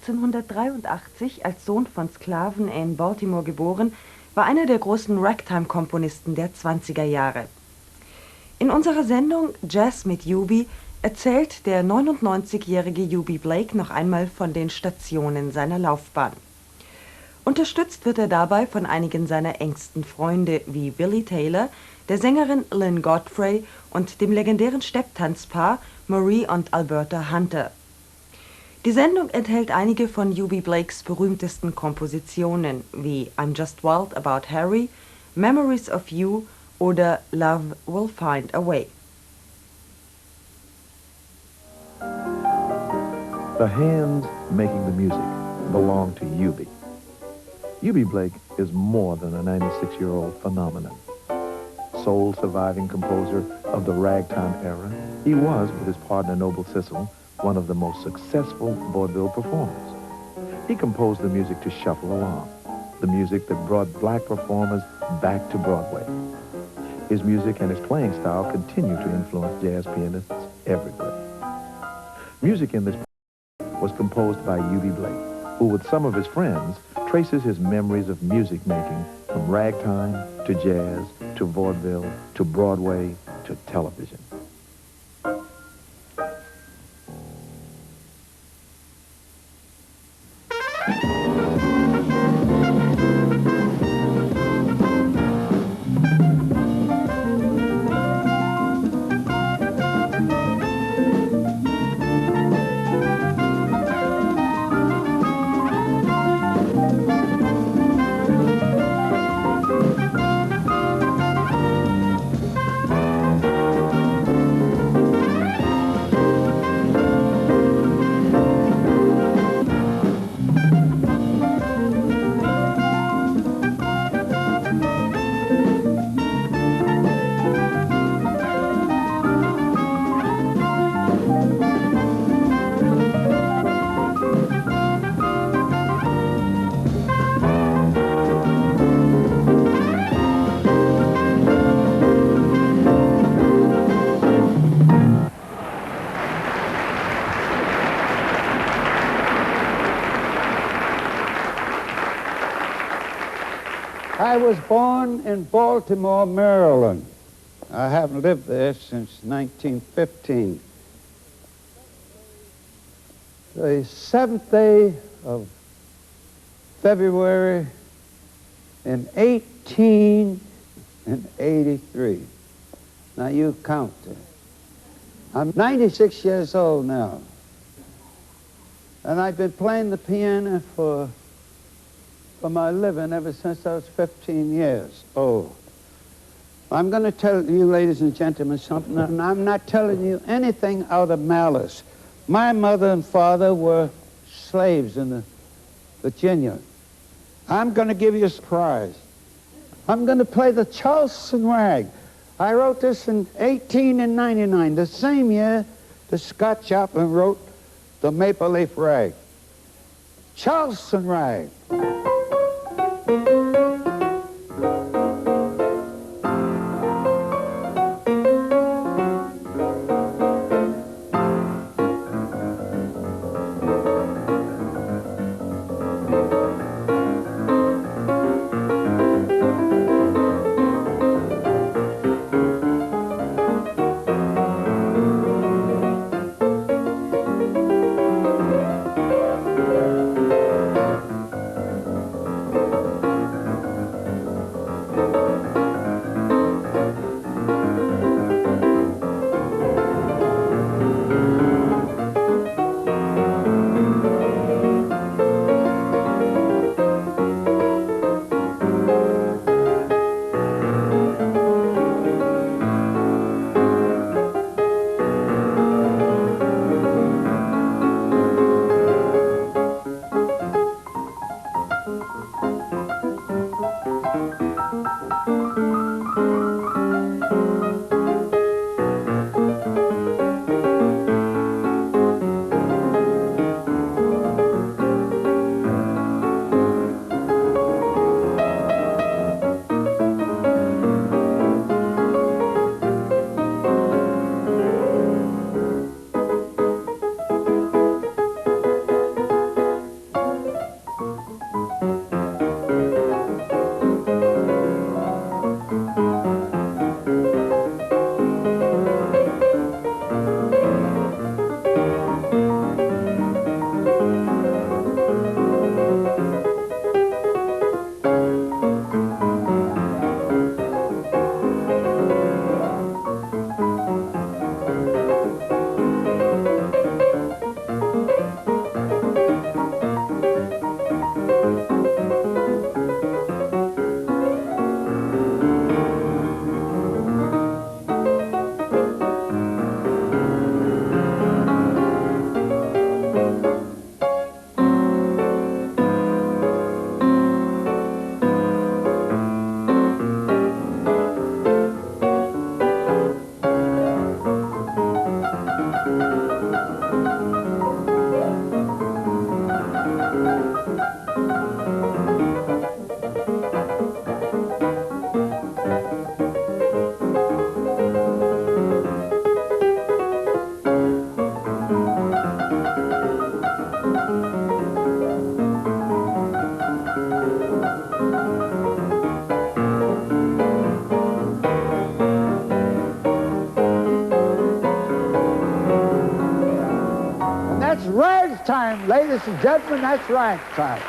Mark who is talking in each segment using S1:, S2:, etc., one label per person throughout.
S1: 1883 als Sohn von Sklaven in Baltimore geboren, war einer der großen Ragtime-Komponisten der 20er Jahre. In unserer Sendung Jazz mit Eubie erzählt der 99-jährige Eubie Blake noch einmal von den Stationen seiner Laufbahn. Unterstützt wird er dabei von einigen seiner engsten Freunde wie Billy Taylor, der Sängerin Lynn Godfrey und dem legendären Stepptanzpaar Marie und Alberta Hunter. Die Sendung enthält einige von Eubie Blakes berühmtesten Kompositionen wie I'm Just Wild About Harry, Memories of You oder Love Will Find a Way.
S2: The hands making the music belong to Eubie. Eubie Blake is more than a 96-year-old phenomenon. Sole surviving composer of the ragtime era, he was, with his partner Noble Sissle, one of the most successful vaudeville performers. He composed the music to Shuffle Along, the music that brought black performers back to Broadway. His music and his playing style continue to influence jazz pianists everywhere. Music in this was composed by Eubie Blake, who with some of his friends traces his memories of music making from ragtime to jazz to vaudeville to Broadway to television.
S3: I was born in Baltimore, Maryland. I haven't lived there since 1915. The 7th day of February in 1883. Now you count it. I'm 96 years old now. And I've been playing the piano for my living ever since I was 15 years old. I'm going to tell you, ladies and gentlemen, something, and I'm not telling you anything out of malice. My mother and father were slaves in Virginia. I'm going to give you a surprise. I'm going to play the Charleston Rag. I wrote this in 1899, the same year that Scott Joplin wrote the Maple Leaf Rag. Charleston Rag. ladies and gentlemen, that's ragtime.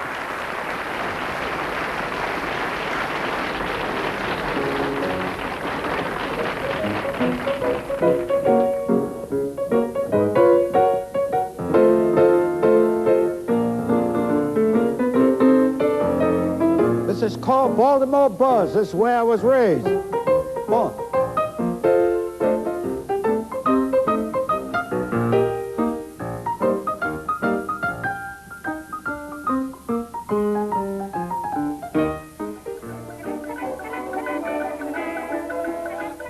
S3: This is called Baltimore Buzz. This is where I was raised. Come on.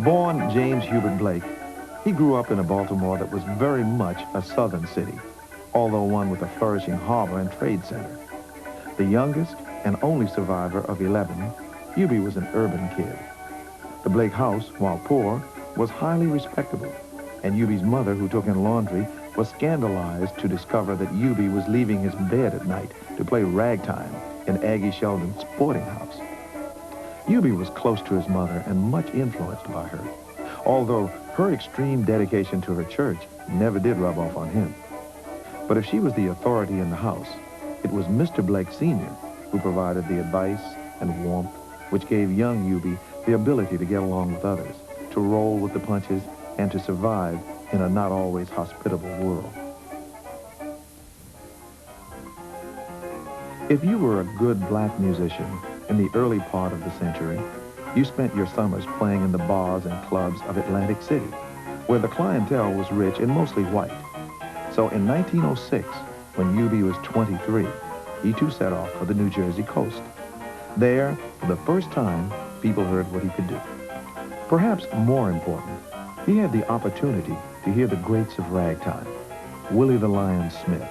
S2: Born James Hubert Blake, he grew up in a Baltimore that was very much a southern city, although one with a flourishing harbor and trade center. The youngest and only survivor of 11, Eubie was an urban kid. The Blake house, while poor, was highly respectable, and Eubie's mother, who took in laundry, was scandalized to discover that Eubie was leaving his bed at night to play ragtime in Aggie Sheldon's sporting house. Eubie was close to his mother and much influenced by her, although her extreme dedication to her church never did rub off on him. But if she was the authority in the house, it was Mr. Blake Sr. who provided the advice and warmth which gave young Eubie the ability to get along with others, to roll with the punches, and to survive in a not always hospitable world. If you were a good black musician in the early part of the century, you spent your summers playing in the bars and clubs of Atlantic City, where the clientele was rich and mostly white. So in 1906, when Eubie was 23, he too set off for the New Jersey coast. There, for the first time, people heard what he could do. Perhaps more important, he had the opportunity to hear the greats of ragtime, Willie the Lion Smith,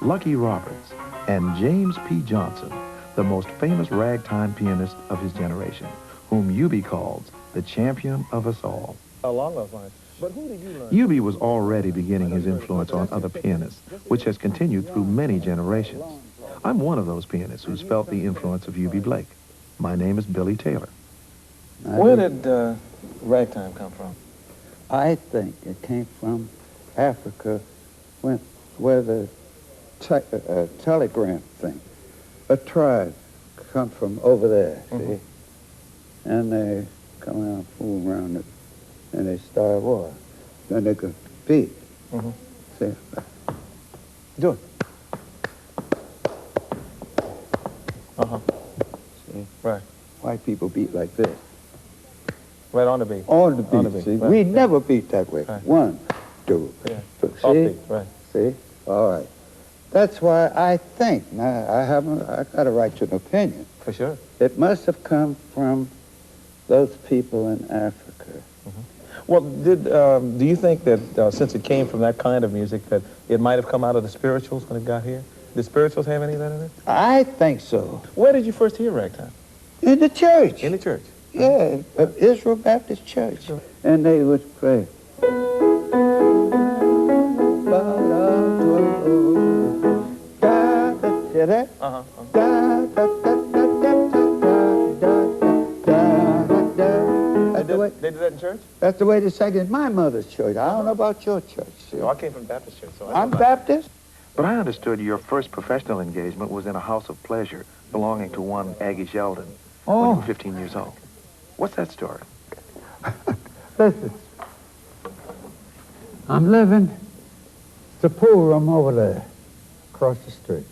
S2: Lucky Roberts, and James P. Johnson, the most famous ragtime pianist of his generation, whom Eubie calls the champion of us all.
S4: Along those lines. But who did you learn?
S2: Eubie was already beginning his influence on other pianists, which has continued through many generations. I'm one of those pianists who's felt the influence of Eubie Blake. My name is Billy Taylor.
S4: Where did ragtime come from?
S3: I think it came from Africa, where the telegram thing. A tribe come from over there, see? And they come around, fool around it, and they start war. Then they could beat. See?
S4: Do it.
S3: See?
S4: Right.
S3: White people beat like this.
S4: Right on the beat.
S3: On the beat,
S4: On the beat,
S3: see?
S4: right.
S3: We never beat that way.
S4: Right.
S3: 1, 2,
S4: Yeah.
S3: 3.
S4: Off
S3: See?
S4: beat, right.
S3: See? All right. That's why I think, now I got a right to an opinion.
S4: For sure.
S3: It must have come from those people in Africa.
S4: Well, do you think that since it came from that kind of music that it might have come out of the spirituals when it got here? Did spirituals have any of that in it?
S3: I think so.
S4: Where did you first hear ragtime?
S3: In the church.
S4: In the church.
S3: Yeah, Israel Baptist Church. And they would pray. Hear that?
S4: They did that in church?
S3: That's the way they sang in my mother's church. I don't know about your church. See?
S4: No, I came from Baptist church, so
S3: I'm Baptist.
S2: But I understood your first professional engagement was in a house of pleasure belonging to one Aggie Sheldon when you were 15 years old. What's that story?
S3: Listen. I'm living the pool room over there, across the street.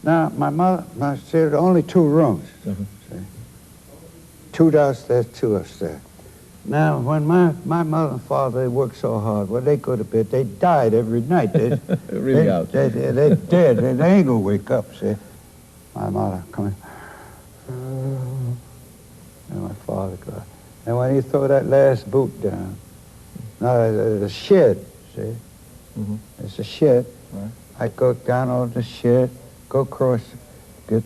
S3: Now, my mother, there are only 2 rooms. See? 2 downstairs, 2 upstairs. Now, when my mother and father, they worked so hard, when they go to bed, they died every night. They dead. They ain't gonna wake up, see? My mother come in. And my father goes. And when he throw that last boot down, now the shed, see? It's a shed.
S4: Right.
S3: I go down on the shed, go across, get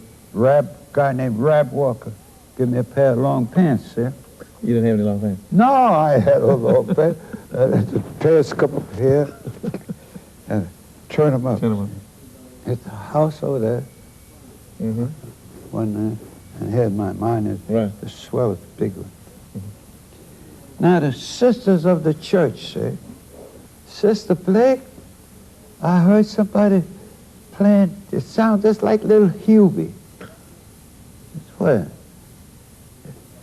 S3: guy named Rab Walker, give me a pair of long pants, see?
S4: You didn't have any long pants?
S3: No, I had a long pants. The pants come up here and turn them up. It's a house over there. One night, and here mine is the swellest, big one. Now the sisters of the church say, Sister Blake, I heard somebody playing, it sounds just like little Eubie. Where?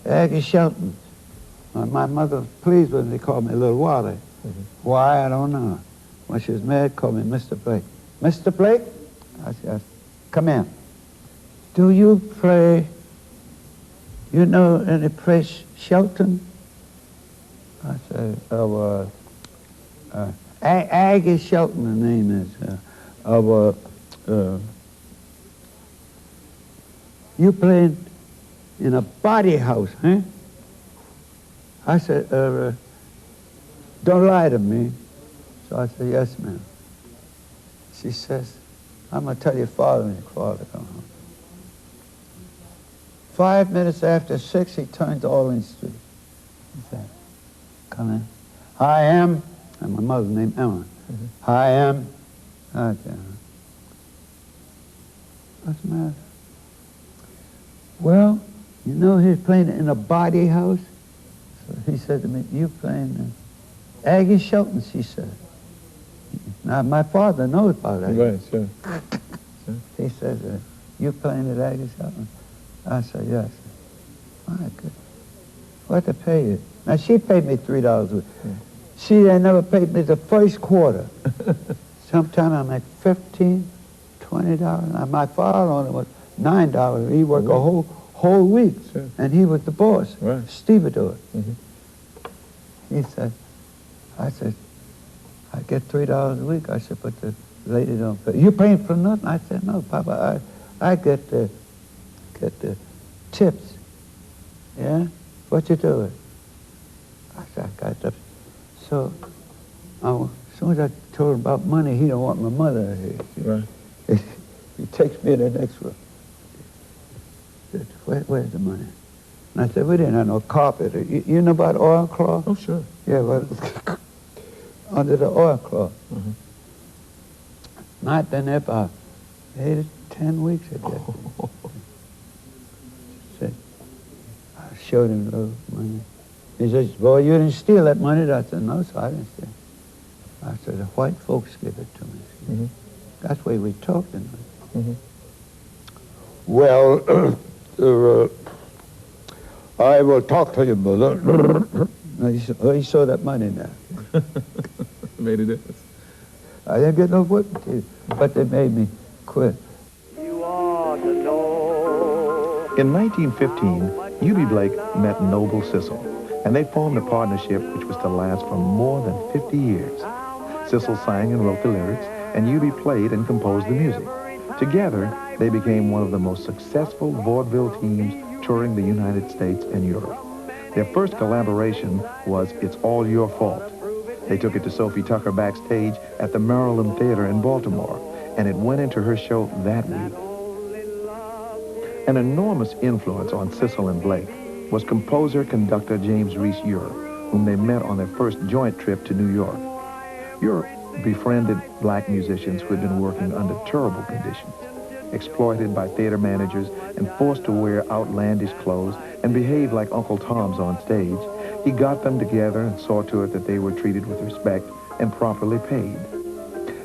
S3: Aggie Shelton. My mother was pleased when they called me Little Wally. Why, I don't know. When she was mad, called me Mr. Blake. Mr. Blake? I said, come in. Do you play, you know any place Shelton? I said, Aggie Shelton, the name is. You playing in a body house, huh? I said, don't lie to me. So I said, yes, ma'am. She says, I'm going to tell your father when your father comes home. 5 minutes after 6, he turned to Orleans Street. He said, come in. Hi, Em. And my mother's name, Emma. Hi, Em. Okay. What's the matter? Well, you know he's playing in a body house? So he said to me, you playing Aggie Shelton, she said. Now, my father knows about that.
S4: Right, sure.
S3: He said, you playing at Aggie Shelton? I said, yes. My goodness. What to pay you? Now, she paid me $3 a week. She ain't never paid me the first quarter. Sometime I make $15, $20. Now, my father only was $9. He worked a whole week.
S4: Sure.
S3: And he was the boss,
S4: Right.
S3: stevedore. He said, I said, I get $3 a week. I said, but the lady don't pay. You paying for nothing? I said, no, Papa, I get the tips. Yeah? What you doing? I said, I got the... So, as soon as I told him about money, he don't want my mother here.
S4: Right.
S3: He takes me in the next room. He said, where's the money? And I said, we didn't have no carpet. You know about oilcloth?
S4: Oh, sure.
S3: Yeah, well, under the oilcloth. And I'd been there about 8 or 10 weeks, I guess. Said, I showed him a little money. He says, boy, you didn't steal that money. I said, no, sir, I didn't steal it. I said, the white folks give it to me. That's the way we talked in it.
S5: Well, I will talk to you, mother.
S3: He saw that money now.
S4: Made a difference.
S3: I didn't get no work, but they made me quit.
S6: You ought to know.
S2: In 1915, Eubie Blake met Noble Sissel, and they formed a partnership which was to last for more than 50 years. Sissel sang and wrote the lyrics, and Eubie played and composed the music. Together, they became one of the most successful vaudeville teams touring the United States and Europe. Their first collaboration was It's All Your Fault. They took it to Sophie Tucker backstage at the Maryland Theater in Baltimore, and it went into her show that week. An enormous influence on Sissel and Blake was composer-conductor James Reese Europe, whom they met on their first joint trip to New York. Europe befriended black musicians who had been working under terrible conditions, exploited by theater managers and forced to wear outlandish clothes and behave like Uncle Tom's on stage. He got them together and saw to it that they were treated with respect and properly paid.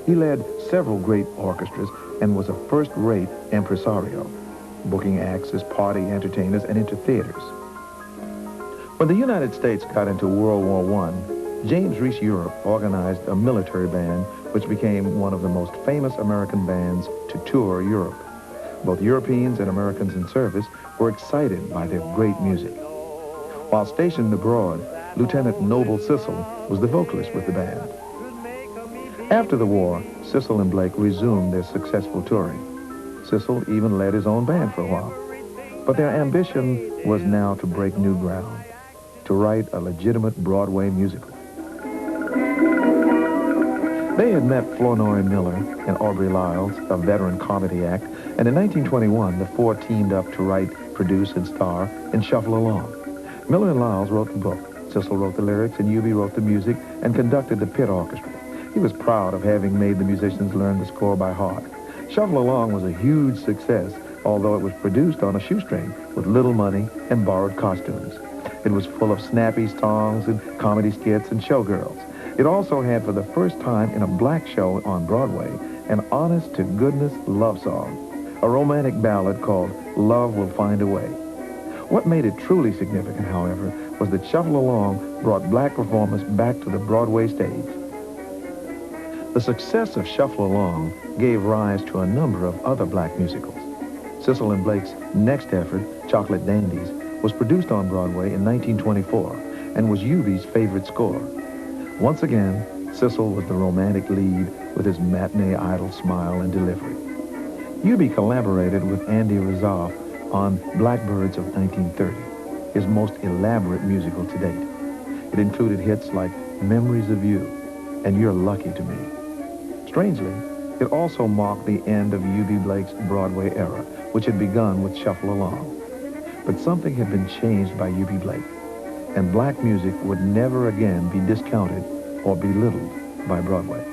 S2: He led several great orchestras and was a first-rate impresario, booking acts as party entertainers and into theaters. When the United States got into World War I, James Reese Europe organized a military band which became one of the most famous American bands to tour Europe. Both Europeans and Americans in service were excited by their great music. While stationed abroad, Lieutenant Noble Sissel was the vocalist with the band. After the war, Sissel and Blake resumed their successful touring. Sissel even led his own band for a while. But their ambition was now to break new ground, to write a legitimate Broadway musical. They had met Flournoy Miller and Aubrey Lyles, a veteran comedy act, and in 1921, the four teamed up to write, produce, and star in Shuffle Along. Miller and Lyles wrote the book, Sissel wrote the lyrics, and Eubie wrote the music and conducted the pit orchestra. He was proud of having made the musicians learn the score by heart. Shuffle Along was a huge success, although it was produced on a shoestring with little money and borrowed costumes. It was full of snappy songs and comedy skits and showgirls. It also had, for the first time in a black show on Broadway, an honest-to-goodness love song, a romantic ballad called Love Will Find a Way. What made it truly significant, however, was that Shuffle Along brought black performers back to the Broadway stage. The success of Shuffle Along gave rise to a number of other black musicals. Cecil and Blake's next effort, Chocolate Dandies, was produced on Broadway in 1924 and was Eubie's favorite score. Once again, Cecil was the romantic lead with his matinee idol smile and delivery. Eubie collaborated with Andy Razaf on Blackbirds of 1930, his most elaborate musical to date. It included hits like Memories of You and You're Lucky to Me. Strangely, it also marked the end of Eubie Blake's Broadway era, which had begun with Shuffle Along. But something had been changed by Eubie Blake, and black music would never again be discounted or belittled by Broadway.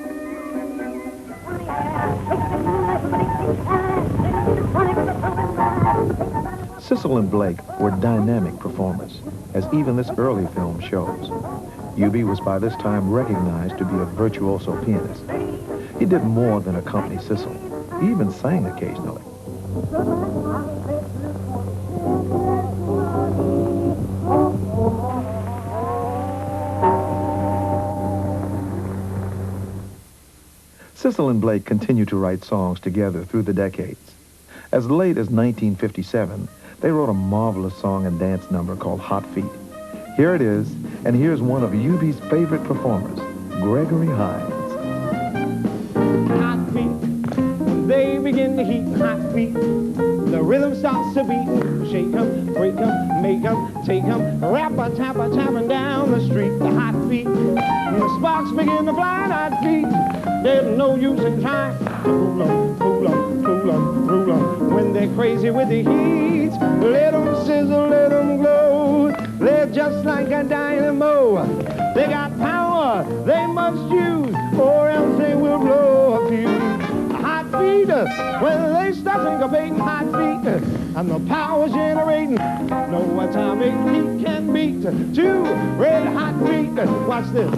S2: Cecil and Blake were dynamic performers, as even this early film shows. Eubie was by this time recognized to be a virtuoso pianist. He did more than accompany Cecil. He even sang occasionally. Cecil and Blake continued to write songs together through the decades. As late as 1957, they wrote a marvelous song and dance number called Hot Feet. Here it is, and here's one of Eubie's favorite performers, Gregory Hines.
S7: Hot feet, when they begin to heat, hot feet, the rhythm starts to beat. Shake 'em, break 'em, make 'em, take 'em, tapping down the street. The hot feet, and the sparks begin to fly. Hot feet, there's no use in trying to fool 'em, fool 'em, fool 'em, rule 'em. When they're crazy with the heat, let 'em sizzle, let 'em glow. They're just like a dynamo. They got power they must use, or else they will blow a fuse. Hot feet, when they start syncopating, hot feet, and the power generating. Know what time a heat can beat. Two red hot feet. Watch this.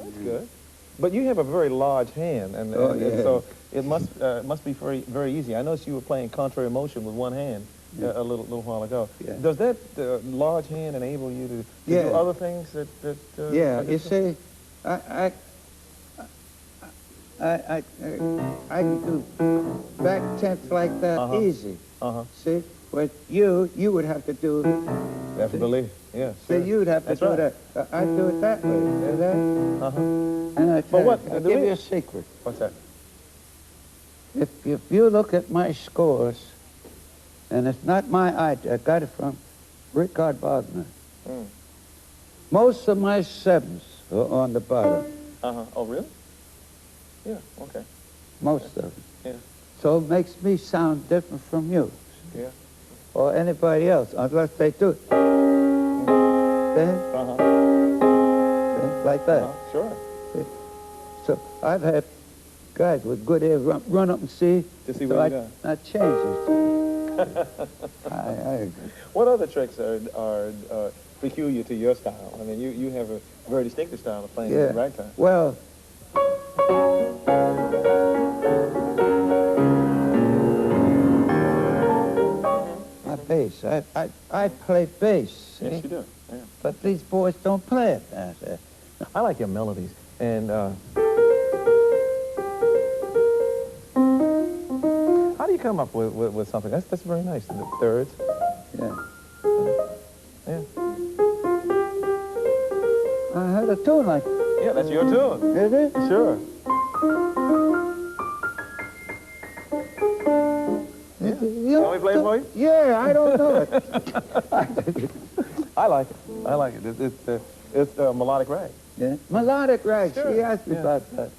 S4: That's good. But you have a very large hand, and so it must be very easy. I noticed you were playing contrary motion with one hand a little while ago.
S3: Yeah.
S4: Does that large hand enable you to do other things that
S3: yeah, you see, I can do back tenth like that easy. See, but you would have to do.
S4: Definitely, yeah.
S3: See, you'd have to do that. I do it that way. See that? And I tell
S4: what?
S3: you, I'll give you a secret.
S4: What's that?
S3: If you look at my scores, and it's not my idea, I got it from Richard Wagner. Most of my sevens are on the bottom.
S4: Oh, really? Yeah. Okay.
S3: Most of them.
S4: Yeah.
S3: So it makes me sound different from you.
S4: Yeah.
S3: Or anybody else, unless they do it. Like that.
S4: Sure.
S3: So I've had guys with good ears run up and see.
S4: To see what you got.
S3: I change it. I agree.
S4: What other tricks are peculiar to your style? I mean, you have a very distinctive style of playing the ragtime.
S3: Well, my bass. I play bass. See?
S4: Yes, you do. Yeah.
S3: But these boys don't play it.
S4: I like your melodies, and how do you come up with something? That's very nice. The thirds.
S3: Yeah.
S4: Yeah.
S3: I heard a tune like.
S4: Yeah, that's your tune.
S3: Is it?
S4: Sure.
S3: You
S4: Want me to play it for you?
S3: Yeah, I don't know it.
S4: I like it. I like it. It's melodic rag.
S3: Yeah. Melodic rag.
S4: Sure.
S3: She asked me about that.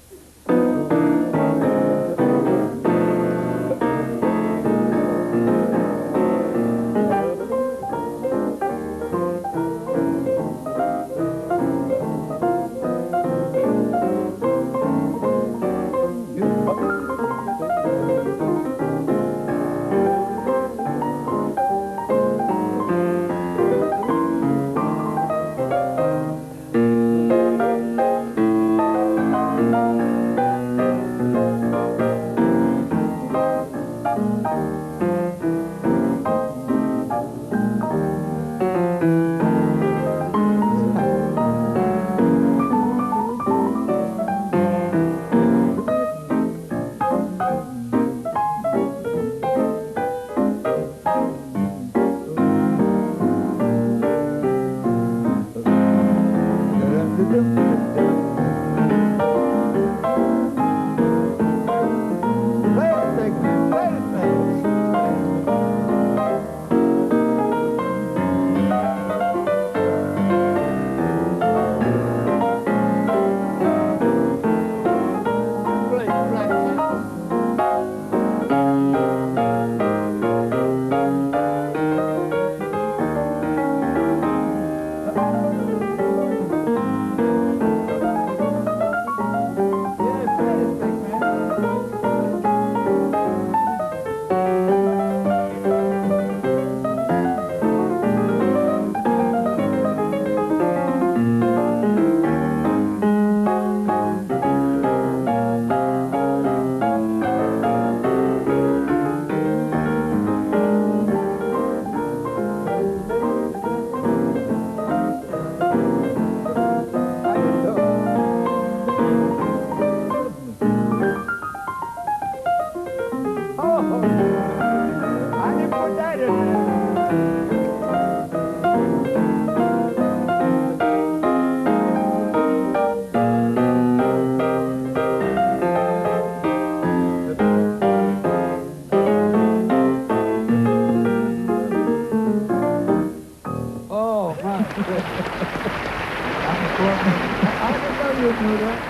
S5: I didn't know you knew that.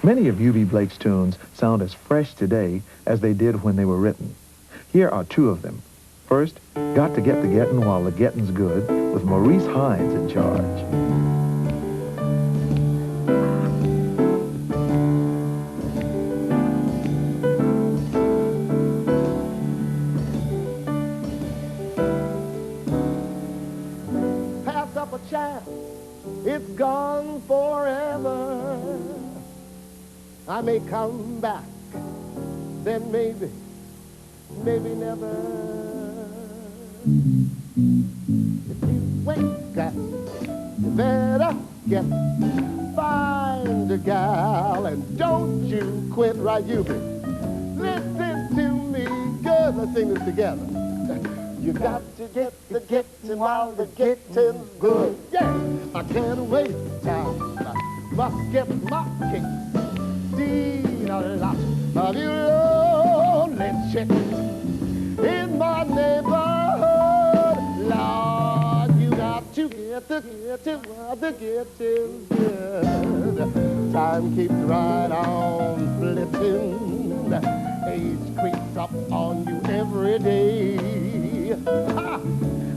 S2: Many of Eubie Blake's tunes sound as fresh today as they did when they were written. Here are two of them. First, Got to Get the Gettin' While the Gettin's Good, with Maurice Hines in charge.
S6: Pass up a chance, it's gone forever. I may come back, then maybe never. If you wake up, you better get, find a gal, and don't you quit, right, Eubie? Listen to me good, let's sing this together. You got to get the getting while the getting's good. Yeah, I can't waste time, must get my kicks. Seen a lot of you lonely chicks in my neighborhood. Lord, you got to get the getting while the getting's good. Time keeps right on flipping. Age creeps up on you every day. Ha!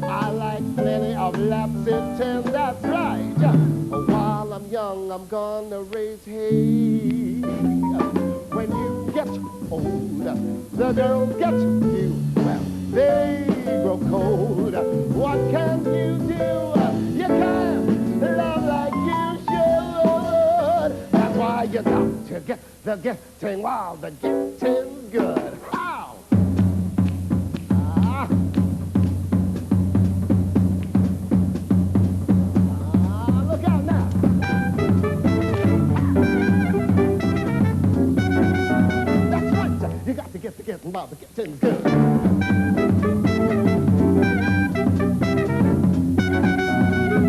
S6: I like plenty of laps in 10, that's right. While I'm young, I'm gonna raise hay. When you get old, the girls get you. Well, they grow cold. What can you do? You can't love like you should. That's why you got to get the getting while the getting's good. How? Look out now. That's right. You got to get the getting while the getting's good.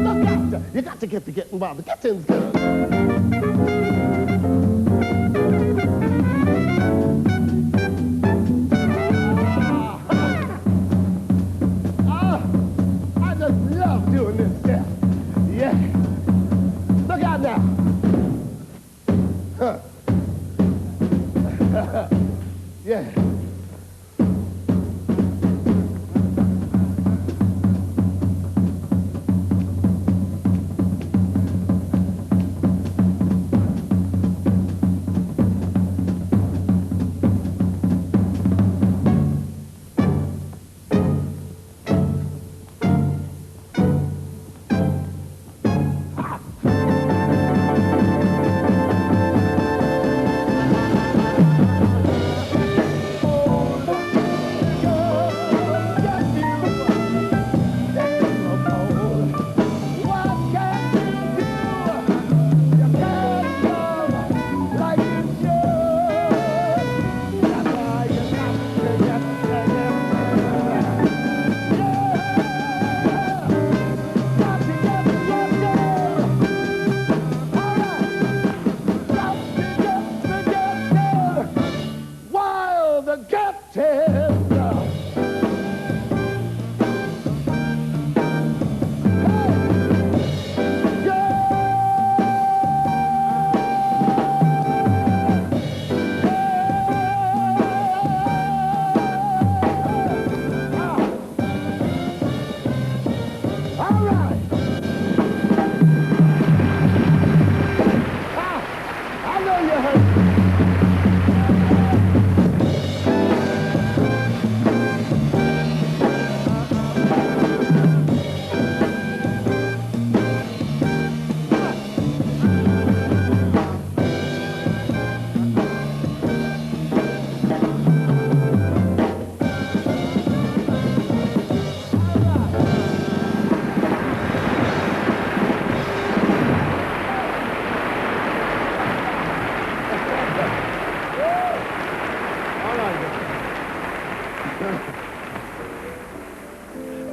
S6: Look out. You got to get the getting while the getting's good. Love doing this stuff. Yeah. Look out now. Huh. Yeah.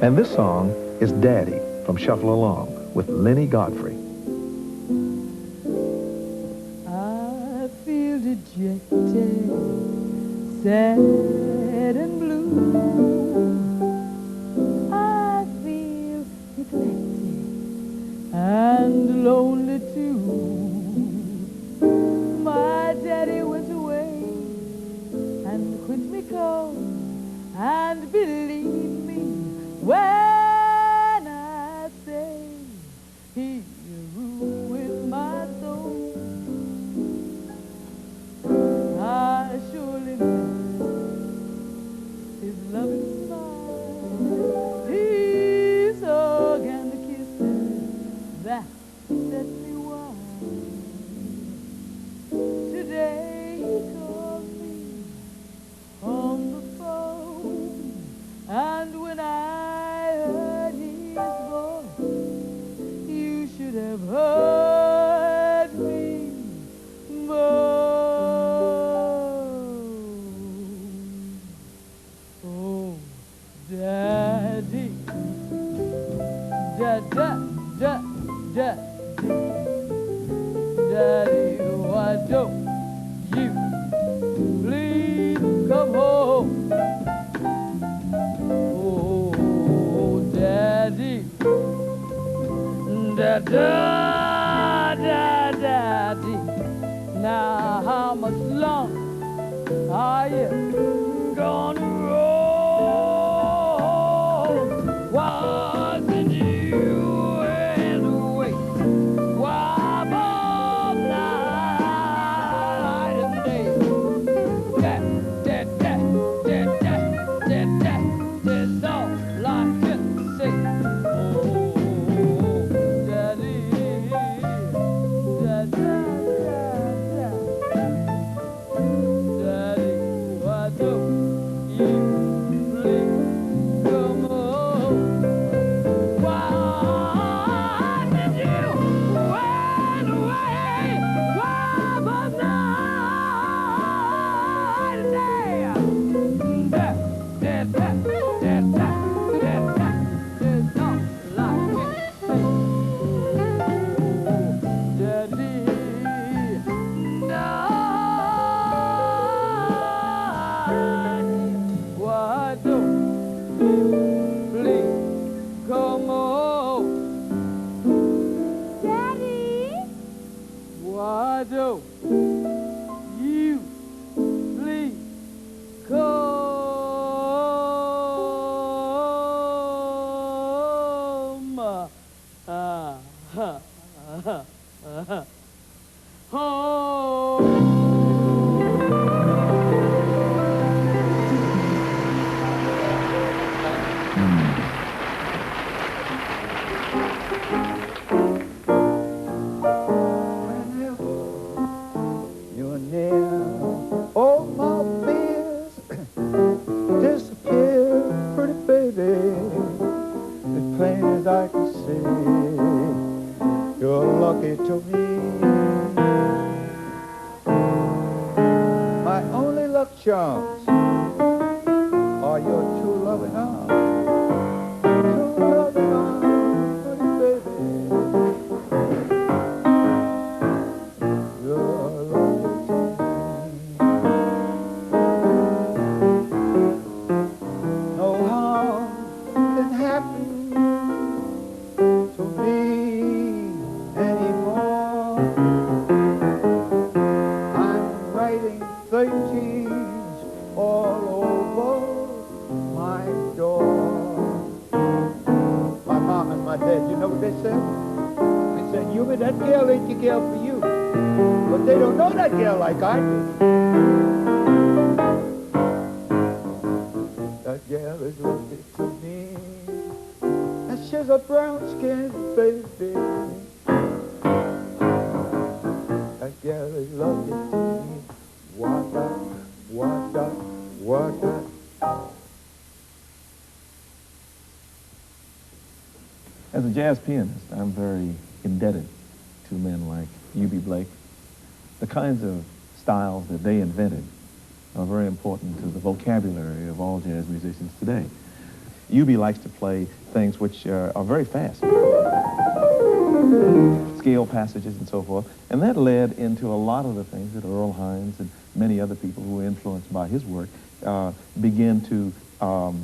S2: And this song is Daddy from Shuffle Along with Lenny Godfrey.
S8: I feel dejected, sad and blue. I feel da da da da. Daddy, why don't you please come home? Oh, Daddy, da da da daddy. Now how much longer are you gonna roll? Wasn't you in the way? Why both night and day? That, that's all I can say. Oh, Daddy, da da da da. Daddy, why don't you please come home? Why did you run away? Why but night and day? That, that's all I can say. Daddy, no. Why don't you please come home? Daddy? Why don't you please come
S3: You're near, all my fears disappear, pretty baby, as plain as I can see. You're lucky to me. My only luck charms are your true loving arms. True loving arms, pretty baby. You're lucky to me. No harm can happen to me anymore. I'm writing 13s all over my door. My mom and my dad, you know what they said? They said, Eubie, that girl ain't the girl for you. But they don't know that girl like I do. That girl is lucky to me. And she's a brown-skinned baby. That girl is lucky to me. Wada, wada, wada.
S4: As a jazz pianist, I'm very indebted to men like Eubie Blake. The kinds of styles that they invented are very important to the vocabulary of all jazz musicians today. Eubie likes to play things which are very fast, scale passages and so forth, and that led into a lot of the things that Earl Hines and many other people who were influenced by his work began to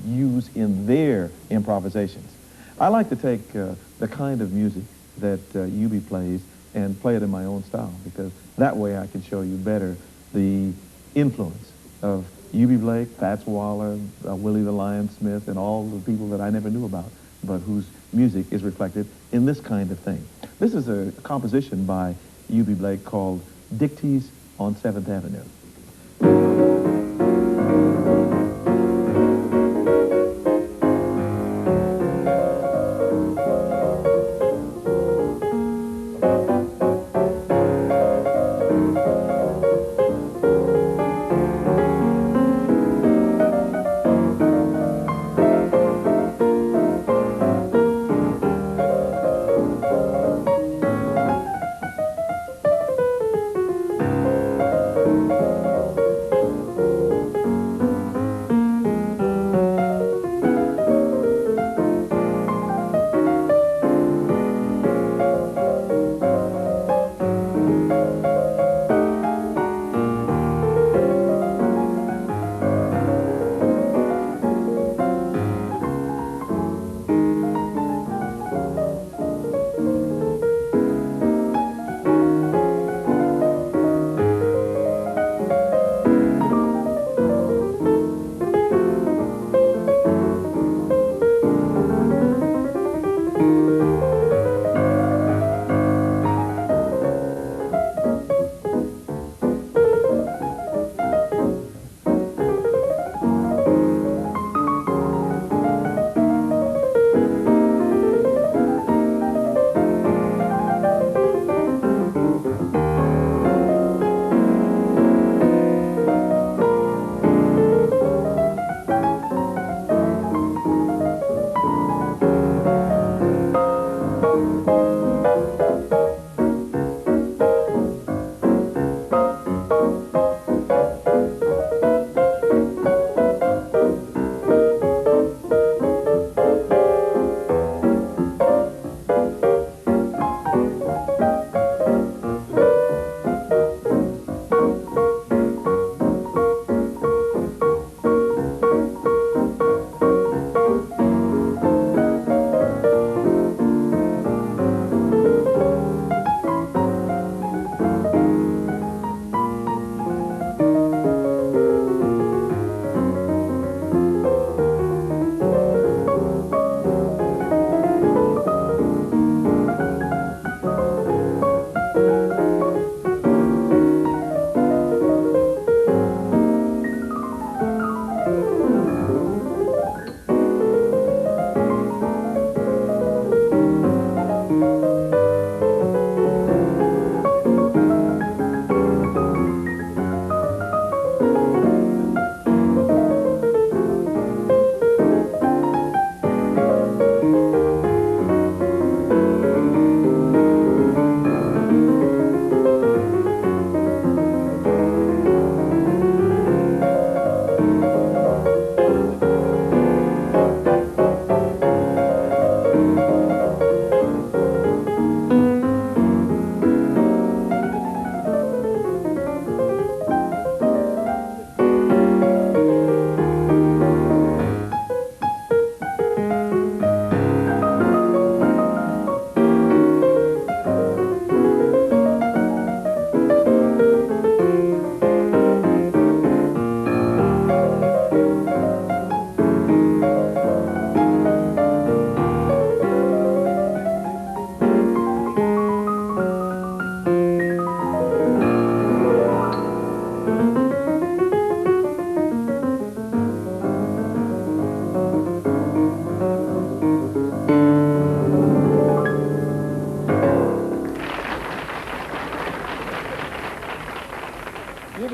S4: use in their improvisations. I like to take the kind of music that Eubie plays and play it in my own style, because that way I can show you better the influence of Eubie Blake, Fats Waller, Willie the Lion Smith, and all the people that I never knew about, but whose music is reflected in this kind of thing. This is a composition by Eubie Blake called Dicties on 7th Avenue.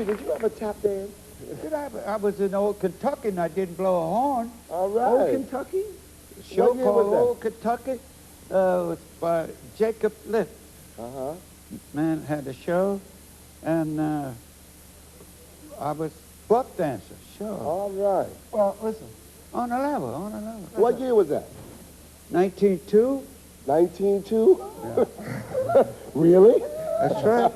S6: did you ever tap dance?
S3: I was in old Kentucky and I didn't blow a horn.
S6: All right.
S3: Old Kentucky? A show
S6: What year
S3: called
S6: was that?
S3: Old Kentucky. It was by Jacob Litt.
S6: Uh-huh.
S3: Man had a show, and I was buck dancer, sure.
S6: All right.
S5: Well, listen.
S3: On a level, on a level.
S6: What year was that?
S3: 1902?
S6: 1902? Really?
S3: That's right.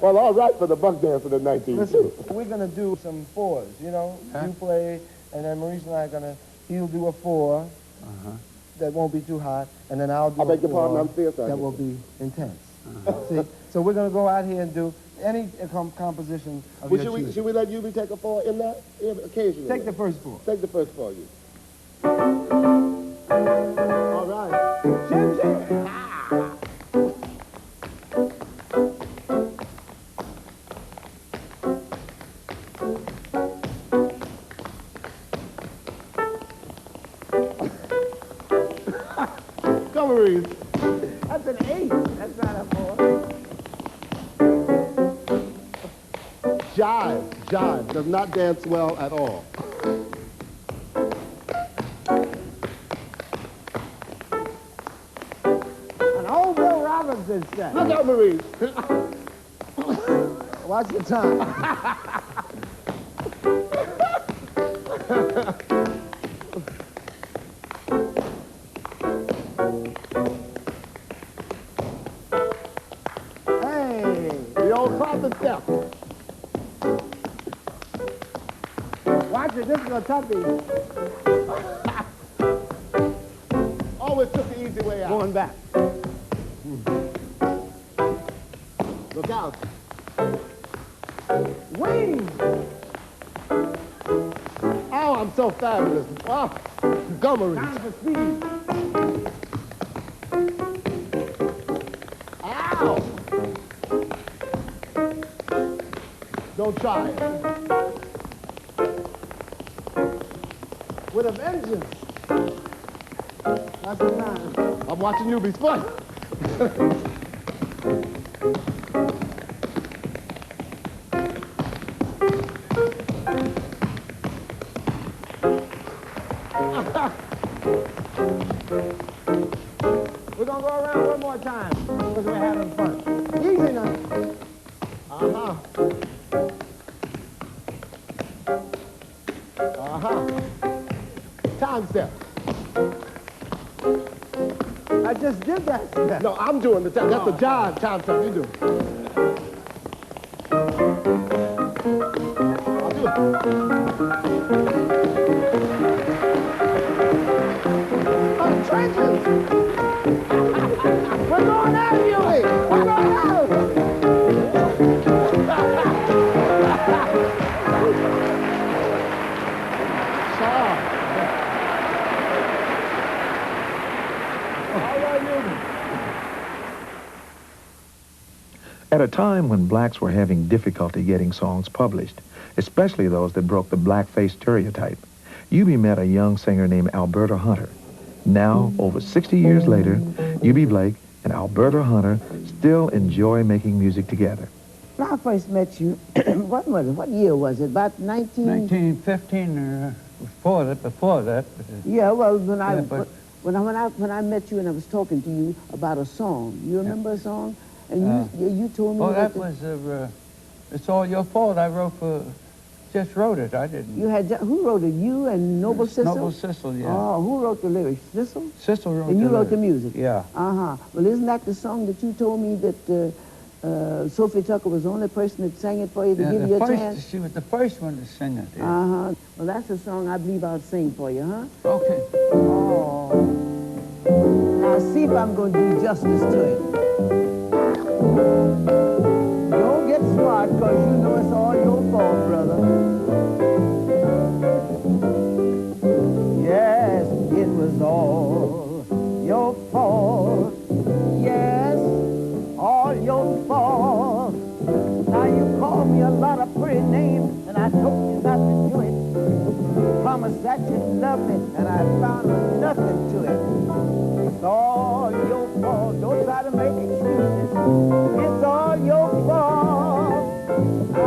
S6: Well, all right for the buck dancer in 1902.
S5: Listen, we're going to do some fours, you know?
S3: Huh?
S5: You play, and then Maurice and I are going to, he'll do a four that won't be too hot, and then I'll do
S6: I beg your
S5: four
S6: pardon, I'm fierce, I
S5: that
S6: guess.
S5: will be intense. See? So we're going to go out here and do any composition of
S6: Well,
S5: your choosing.
S6: should we let Eubie take a four in that? Yeah, occasionally.
S5: Take the first four.
S6: Take the first four, you. All right.
S5: Jim, Jim.
S6: Come, Maurice.
S5: That's an 8. That's not a 4.
S6: Jive does not dance well at all.
S5: An old Bill Robinson set.
S6: Look out, Maurice.
S5: Watch the time. Hey,
S6: The old carpet step.
S5: watch it. This is a toughie.
S6: Always took the easy way out.
S5: Going back.
S6: Look out.
S5: Wings.
S6: Oh, I'm so fabulous. Oh, go, Maurice.
S5: Time for speed.
S6: Ow! Don't try it.
S5: With a vengeance. That's the time.
S6: I'm watching you be fun.
S5: We're going to go around one more time because we're having fun. Easy now.
S6: Uh-huh. Uh-huh. Time step.
S5: I just did that step.
S6: No, I'm doing the time. That's the jive time step you do. I'll do it.
S5: Oh, trenches. We're going out of you. We're going out.
S2: At a time when blacks were having difficulty getting songs published, especially those that broke the blackface stereotype, Eubie met a young singer named Alberta Hunter. Now, over 60 years later, Eubie Blake and Alberta Hunter still enjoy making music together.
S9: When I first met you, what was it? What year was it? About
S3: 1915 or before that.
S9: Yeah, well, when I,
S3: Yeah, but-
S9: when I met you and I was talking to you about a song. You remember a song? And you told me
S3: Oh,
S9: that
S3: that was, It's All Your Fault. I just wrote it. I didn't.
S9: you had who wrote it? You and Noble Sissel?
S3: Noble Sissel, yeah.
S9: Oh, who wrote the lyrics? Sissel?
S3: Sissel wrote
S9: And you
S3: the
S9: wrote the
S3: lyrics.
S9: music?
S3: Yeah.
S9: Uh-huh. Well, isn't that the song that you told me that Sophie Tucker was the only person that sang it for you to
S3: Yeah,
S9: give
S3: the
S9: you a
S3: first-
S9: chance?
S3: She was the first one to sing it. Yeah.
S9: Uh-huh. Well, that's the song I believe I'll sing for you, huh?
S3: Okay.
S9: Oh. Now, see if I'm going to do justice to it. Don't get smart, because you know it's all your fault, brother. Yes, it was all your fault. Yes, all your fault. Now, you called me a lot of pretty names, and I told you not to do it. Promised that you'd love me, and I found nothing to it. It's all your fault. Don't try to make excuses. It's all your fault. I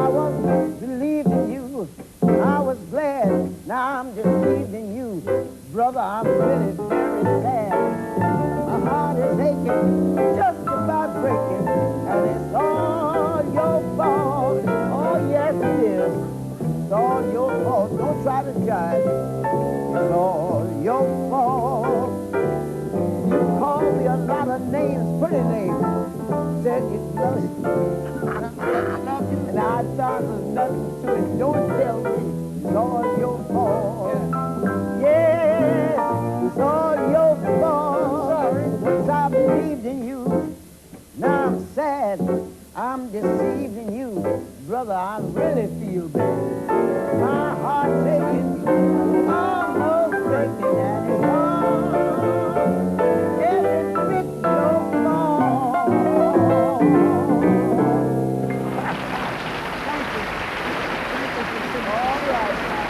S9: is very sad. My heart is aching, just about breaking, and it's all your fault. Oh, yes, it is. It's all your fault. Don't try to judge. It's all your fault. You called me a lot of names, pretty names. Said you love it. And I thought there was nothing to it. Don't tell me it's all your fault. Yes, it's all your fault. Sorry. Once I believed in you, now I'm sad. I'm deceiving you. Brother, I really feel bad. My heart's aching, almost breaking, and it's all every bit your fault. Thank you. All right, now.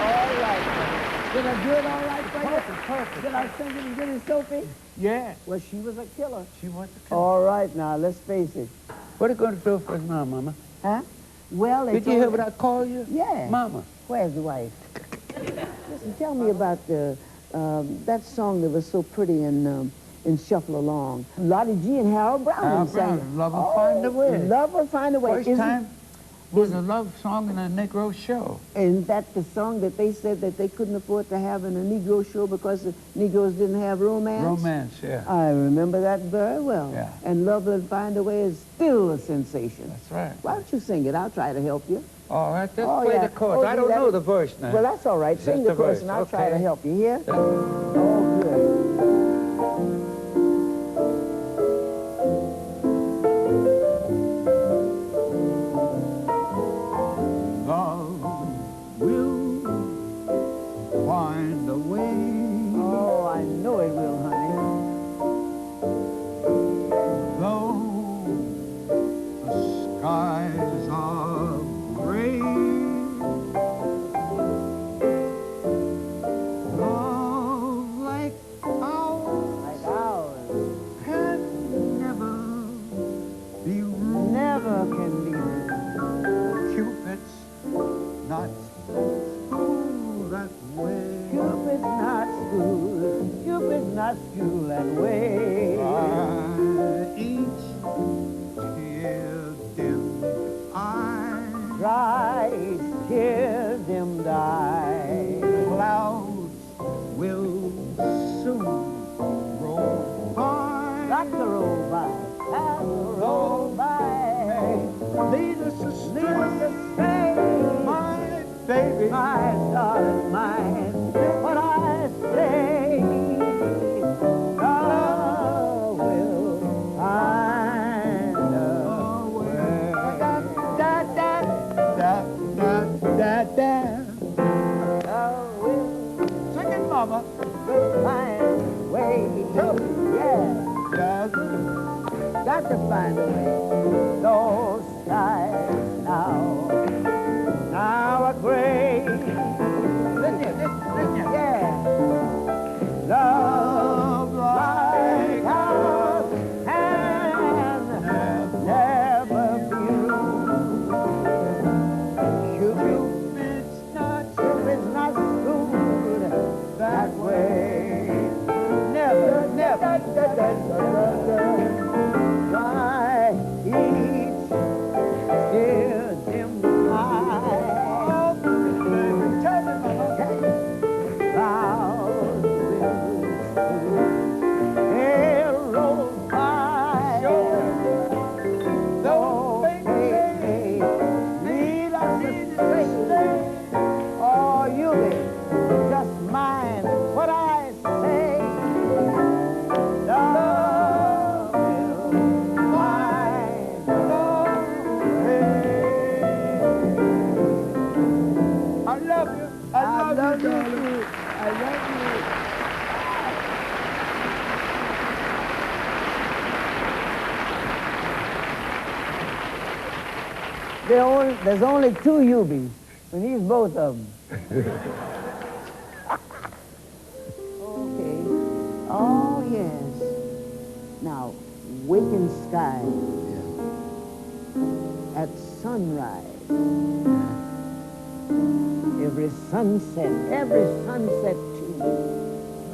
S9: All right, now. Did I do it all right for you?
S5: Perfect.
S9: Did I sing it as good as Sophie?
S5: Yeah.
S9: Well, she was a killer.
S5: She wants to come.
S9: All right, now, let's face it.
S3: What are you going to do for us now, Mama?
S9: Huh? Well,
S3: Did you hear what I called you?
S9: Yeah.
S3: Mama.
S9: Where's the wife? Listen, tell me about the that song that was so pretty in Shuffle Along. Lottie G and Harold Brown
S3: Harold
S9: sang
S3: Brown,
S9: it.
S3: Love Will Find a Way.
S9: Love Will Find a Way.
S3: First time was a love song in a Negro show.
S9: Isn't that the song that they said that they couldn't afford to have in a Negro show because the Negroes didn't have romance?
S3: Romance, yeah.
S9: I remember that very well.
S3: Yeah.
S9: And Love Will Find a Way is still a sensation.
S3: That's right.
S9: Why don't you sing it? I'll try to help you.
S3: All right, let's
S9: Oh,
S3: play
S9: yeah.
S3: the chorus.
S9: Oh,
S3: I don't
S9: that
S3: know
S9: is-
S3: the verse now.
S9: Well, that's all right. Sing
S3: Just
S9: the
S3: the
S9: chorus
S3: verse,
S9: and I'll try
S3: okay.
S9: to help you. Here? Oh, good.
S3: Love will find a way.
S9: Oh, I know it will, honey.
S3: Though the skies are gray, love like ours
S9: Like ours.
S3: can never be ruined.
S9: Never can be.
S3: Cupid's not school that way.
S9: Cupid's not school. Cupid's not school that way.
S3: Each tear dimmed eye,
S9: Dry tears dimmed eye.
S3: clouds will soon roll by.
S9: Got to roll by. Got to roll by.
S3: Lead us
S9: Leave us
S3: astray,
S9: astray.
S3: my baby.
S9: My darling, mine. What I say, love will find a way.
S3: Da, da, da, da, da.
S9: Love will
S3: Sing it, Mama.
S9: find a way. Yeah,
S3: Does
S9: got to find a way. Those skies now are gray.
S3: listen here.
S9: Yeah. Love like ours can never be. Cupid's not schooled that way. Never, never. Why each tear dimmed eye.
S3: Tell me, Mama.
S9: Clouds will roll by.
S3: No,
S9: Hey, lead us astray. Oh, you just mind what I say. Love will find a way.
S3: I love you. I love you, darling.
S9: I love you. There's only two Eubies, and he's both of them. Okay. Oh, yes. Now, waking sky at sunrise. Every sunset too.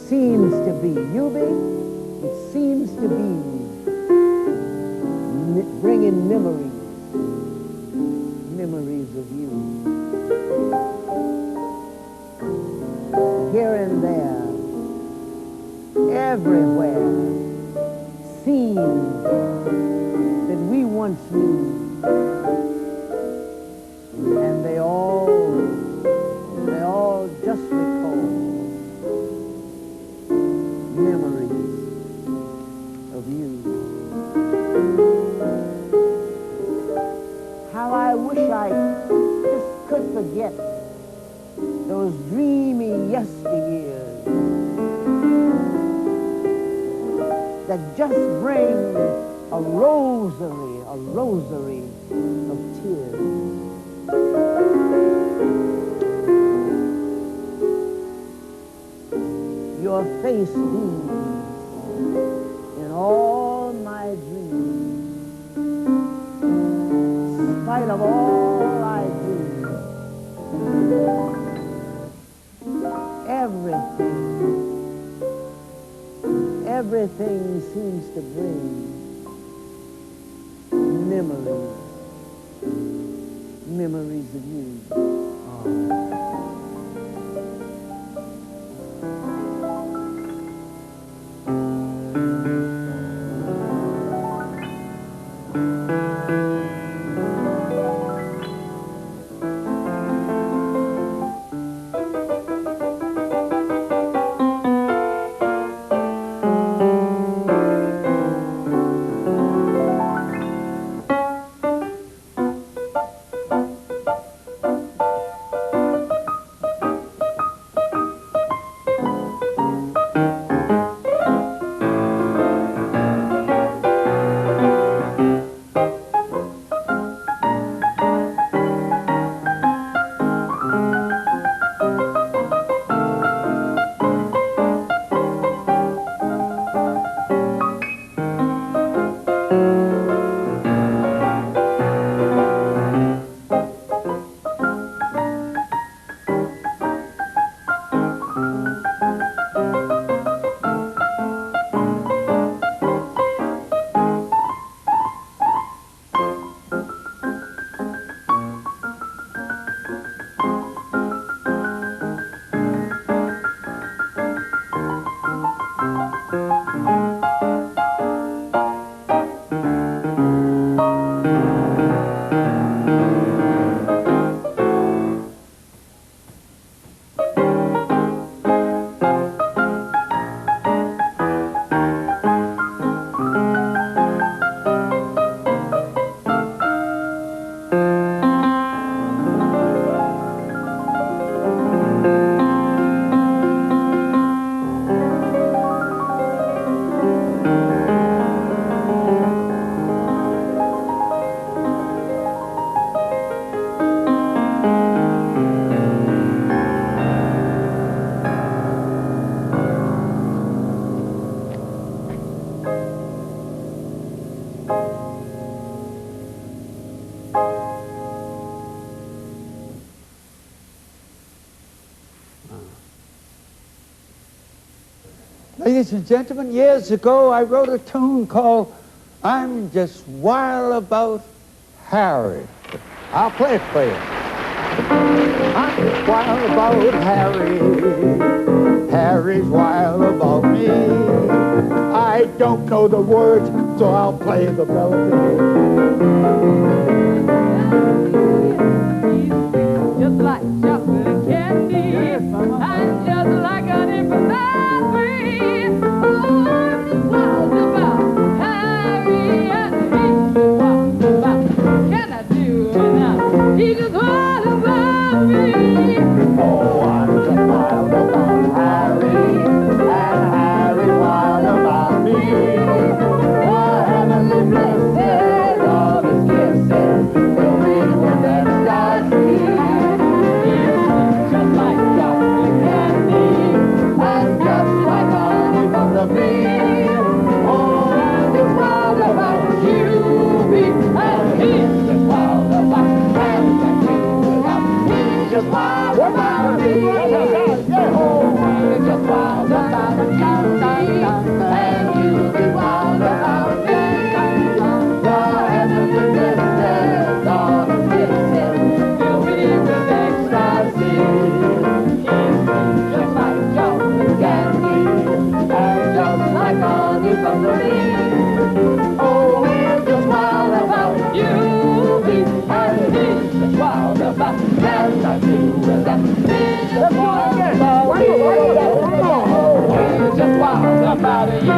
S9: seems to be, Eubie, it seems to be bringing memories of you. Here and there, everywhere, scenes that we once knew, and they all just recall memories of you. How I wish I just could forget those dreamy yesteryears that just bring a rosary of tears. Your face beams in all my dreams. In spite of all I do, everything seems to bring memories of you.
S3: Ladies and gentlemen, years ago I wrote a tune called I'm Just Wild About Harry. I'll play it for you. I'm just wild about Harry. Harry's wild about me. I don't know the words, so I'll play the melody.
S8: Just like chocolate candy, and just like an infant. He just wild about me.
S3: Oh, I'm just wild about Harry, and Harry's wild about me. The heavenly blessings of his kisses fill me with ecstasy.
S8: gasoline. Oh, we're just wild about Eubie, and he's just wild about as I do as I feel. Just wild about Eubie. We're just wild about you.